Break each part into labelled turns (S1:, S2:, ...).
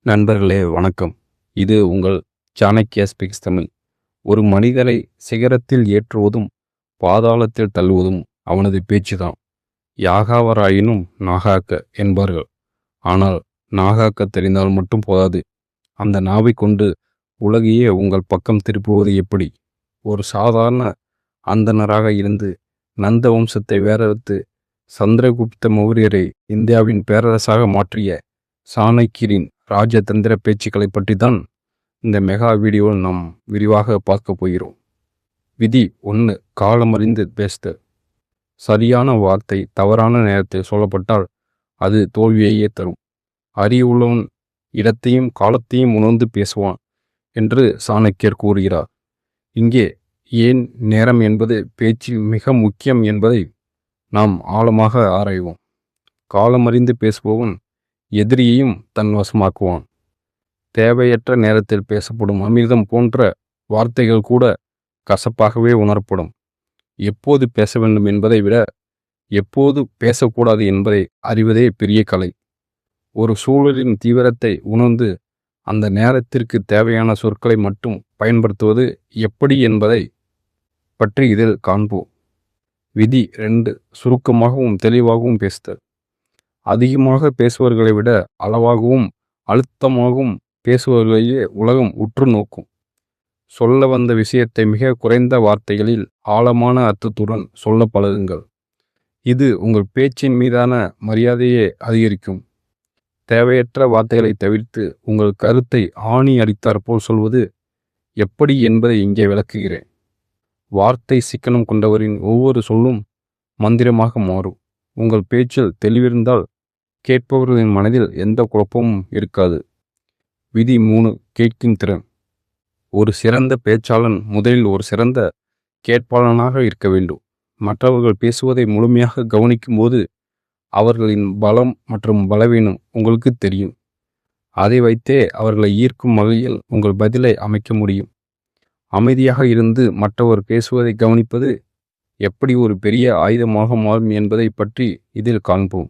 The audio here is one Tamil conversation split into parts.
S1: நண்பர்களே வணக்கம். இது உங்கள் சாணக்கியா ஸ்பீக்ஸ் தமிழ். ஒரு மனிதரை சிகரத்தில் ஏற்றுவதும் பாதாளத்தில் தள்ளுவதும் அவனது பேச்சுதான். யாகாவராயினும் நாகாக்க என்பார்கள். ஆனால் நாகாக்க தெரிந்தால் மட்டும் போதாது. அந்த நாவை கொண்டு உலகையே உங்கள் பக்கம் திருப்புவது எப்படி? ஒரு சாதாரண அந்தணராக இருந்து நந்த வம்சத்தை வேறறுத்து சந்திரகுப்த மௌரியரை இந்தியாவின் பேரரசாக மாற்றிய சாணக்கியரின் ராஜதந்திர பேச்சுக்களை பற்றி தான் இந்த மெகா வீடியோவில் நாம் விரிவாக பார்க்க போகிறோம். விதி 1. காலமறிந்து பேசுதல். சரியான வார்த்தை தவறான நேரத்தில் சொல்லப்பட்டால் அது தோல்வியையே தரும். அறிவுள்ளவன் இடத்தையும் காலத்தையும் உணர்ந்து பேசுவான் என்று சாணக்கியர் கூறுகிறார். இங்கே ஏன் நேரம் என்பது பேச்சில் மிக முக்கியம் என்பதை நாம் ஆழமாக ஆராய்வோம். காலமறிந்து பேசுபவன் எதிரியையும் தன் வசமாக்குவான். தேவையற்ற நேரத்தில் பேசப்படும் அமிர்தம் போன்ற வார்த்தைகள் கூட கசப்பாகவே உணரப்படும். எப்போது பேச வேண்டும் என்பதை விட எப்போது பேசக்கூடாது என்பதை அறிவதே பெரிய கலை. ஒரு சூழலின் தீவிரத்தை உணர்ந்து அந்த நேரத்திற்கு தேவையான சொற்களை மட்டும் பயன்படுத்துவது எப்படி என்பதை பற்றி இதில் காண்போம். விதி 2. சுருக்கமாகவும் தெளிவாகவும் பேசுதல். அதிகமாக பேசுபவர்களை விட அளவாகவும் அழுத்தமாகவும் பேசுபவர்களையே உலகம் உற்று நோக்கும். சொல்ல வந்த விஷயத்தை மிக குறைந்த வார்த்தைகளில் ஆழமான அர்த்தத்துடன் சொல்ல பழகுங்கள். இது உங்கள் பேச்சின் மீதான மரியாதையை அதிகரிக்கும். தேவையற்ற வார்த்தைகளை தவிர்த்து உங்கள் கருத்தை ஆணி அடித்தாற்போல் சொல்வது எப்படி என்பதை இங்கே விளக்குகிறேன். வார்த்தை சிக்கனம் கொண்டவரின் ஒவ்வொரு சொல்லும் மந்திரமாக மாறும். உங்கள் பேச்சில் தெளிவிருந்தால் கேட்பவர்களின் மனதில் எந்த குழப்பமும் இருக்காது. விதி 3. கேட்கும் திறன். ஒரு சிறந்த பேச்சாளன் முதலில் ஒரு சிறந்த கேட்பாளனாக இருக்க வேண்டும். மற்றவர்கள் பேசுவதை முழுமையாக கவனிக்கும் போது அவர்களின் பலம் மற்றும் பலவீனம் உங்களுக்கு தெரியும். அதை வைத்தே அவர்களை ஈர்க்கும் வகையில் உங்கள் பதிலை அமைக்க முடியும். அமைதியாக இருந்து மற்றவர் பேசுவதை கவனிப்பது எப்படி ஒரு பெரிய ஆயுதமாக மாறும் என்பதை பற்றி இதில் காண்போம்.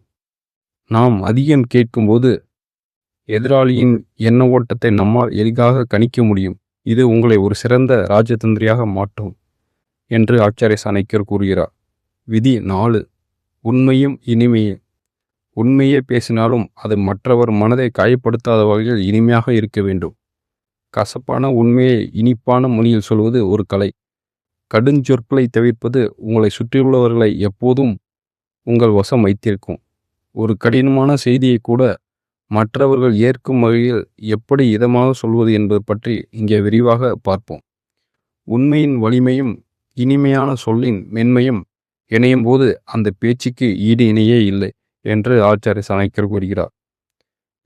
S1: நாம் அதிகம் கேட்கும்போது எதிராளியின் எண்ண ஓட்டத்தை நம்மால் எளிதாக கணிக்க முடியும். இது உங்களை ஒரு சிறந்த ராஜதந்திரியாக மாற்றும் என்று ஆச்சாரிய சாணக்கியர் கூறுகிறார். விதி 4. உண்மையும் இனிமையும். உண்மையே பேசினாலும் அது மற்றவர் மனதை காயப்படுத்தாத வகையில் இனிமையாக இருக்க வேண்டும். கசப்பான உண்மையை இனிப்பான மொழியில் சொல்வது ஒரு கலை. கடுஞ்சொற்களை தவிர்ப்பது உங்களை சுற்றியுள்ளவர்களை எப்போதும் உங்கள் வசம் வைத்திருக்கும். ஒரு கடினமான செய்தியை கூட மற்றவர்கள் ஏற்கும் வகையில் எப்படி இதமாக சொல்வது என்பது பற்றி இங்கே விரிவாக பார்ப்போம். உண்மையின் வலிமையும் இனிமையான சொல்லின் மென்மையும் இணையும் போது அந்த பேச்சுக்கு ஈடு இணையே இல்லை என்று ஆச்சாரிய சாணக்கியர் கூறுகிறார்.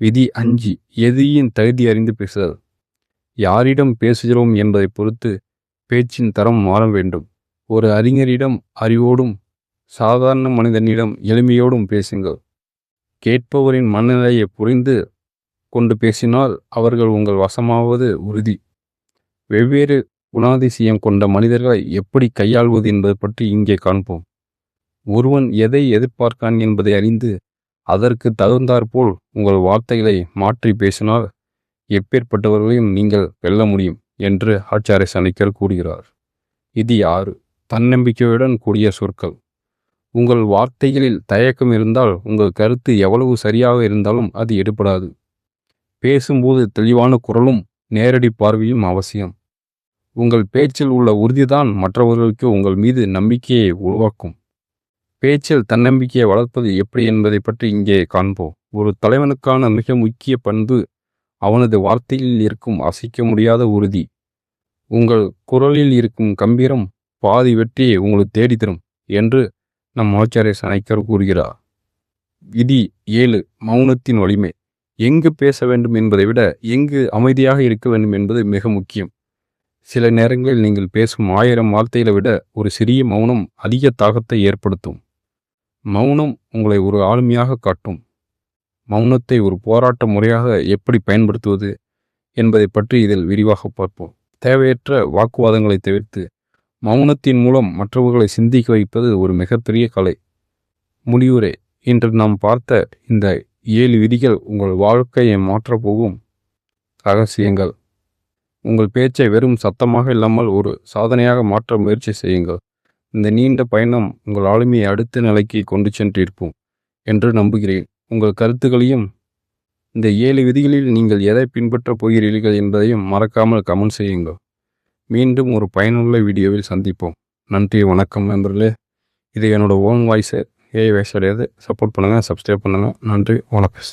S1: விதி 5. எதிரியின் தகுதி அறிந்து பேசுதல். யாரிடம் பேசுகிறோம் என்பதை பொறுத்து பேச்சின் தரம் மாற வேண்டும். ஒரு அறிஞரிடம் அறிவோடும் சாதாரண மனிதனிடம் எளிமையோடும் பேசுங்கள். கேட்பவரின் மனநிலையை புரிந்து கொண்டு பேசினால் அவர்கள் உங்கள் வசமாவது உறுதி. வெவ்வேறு குணாதிசயம் கொண்ட மனிதர்களை எப்படி கையாள்வது என்பது பற்றி இங்கே காண்போம். ஒருவன் எதை எதிர்பார்க்கான் என்பதை அறிந்து அதற்கு தகுந்தாற்போல் உங்கள் வார்த்தைகளை மாற்றி பேசினால் எப்பேற்பட்டவர்களையும் நீங்கள் வெல்ல முடியும் என்று ஆச்சாரிய சாணக்கியர் கூறுகிறார். விதி 6. தன்னம்பிக்கையுடன் கூடிய சொற்கள். உங்கள் வார்த்தைகளில் தயக்கம் இருந்தால் உங்கள் கருத்து எவ்வளவு சரியாக இருந்தாலும் அது எடுபடாது. பேசும்போது தெளிவான குரலும் நேரடி பார்வையும் அவசியம். உங்கள் பேச்சில் உள்ள உறுதிதான் மற்றவர்களுக்கு உங்கள் மீது நம்பிக்கையை உருவாக்கும். பேச்சில் தன்னம்பிக்கையை வளர்ப்பது எப்படி என்பதை பற்றி இங்கே காண்போம். ஒரு தலைவனுக்கான மிக முக்கிய பண்பு அவனது வார்த்தையில் இருக்கும் அசைக்க முடியாத உறுதி. உங்கள் குரலில் இருக்கும் கம்பீரம் பாதி வெற்றியை உங்களுக்கு தேடித்தரும் என்று நம் ஆச்சாரிய சாணக்கியர் கூறுகிறார். விதி 7. மௌனத்தின் வலிமை. எங்கு பேச வேண்டும் என்பதை விட எங்கு அமைதியாக இருக்க வேண்டும் என்பது மிக முக்கியம். சில நேரங்களில் நீங்கள் பேசும் 1000 வார்த்தைகளை விட ஒரு சிறிய மௌனம் அதிக தாக்கத்தை ஏற்படுத்தும். மௌனம் உங்களை ஒரு ஆளுமையாக காட்டும். மௌனத்தை ஒரு போராட்ட முறையாக எப்படி பயன்படுத்துவது என்பதை பற்றி இதில் விரிவாக பார்ப்போம். தேவையற்ற வாக்குவாதங்களை தவிர்த்து மௌனத்தின் மூலம் மற்றவர்களை சிந்திக்க வைப்பது ஒரு மிகப்பெரிய கலை. முடிவுரை. இன்று நாம் பார்த்த இந்த 7 விதிகள் உங்கள் வாழ்க்கையை மாற்றப்போகும் ரகசியங்கள். உங்கள் பேச்சை வெறும் சத்தமாக இல்லாமல் ஒரு சாதனையாக மாற்ற முயற்சி செய்யுங்கள். இந்த நீண்ட பயணம் உங்கள் ஆளுமையை அடுத்த நிலைக்கு கொண்டு சென்றிருப்போம் என்று நம்புகிறேன். உங்கள் கருத்துக்களையும் இந்த 7 விதிகளில் நீங்கள் எதை பின்பற்றப் போகிறீர்கள் என்பதையும் மறக்காமல் கமெண்ட் செய்யுங்கள். மீண்டும் ஒரு பயனுள்ள வீடியோவில் சந்திப்போம். நன்றி, வணக்கம் நண்பர்களே. இது என்னோட ஓன் வாய்ஸு, ஏஐ வாய்ஸ் கிடையாது. சப்போர்ட் பண்ணுங்கள், சப்ஸ்கிரைப் பண்ணுங்கள். நன்றி, வணக்கம்.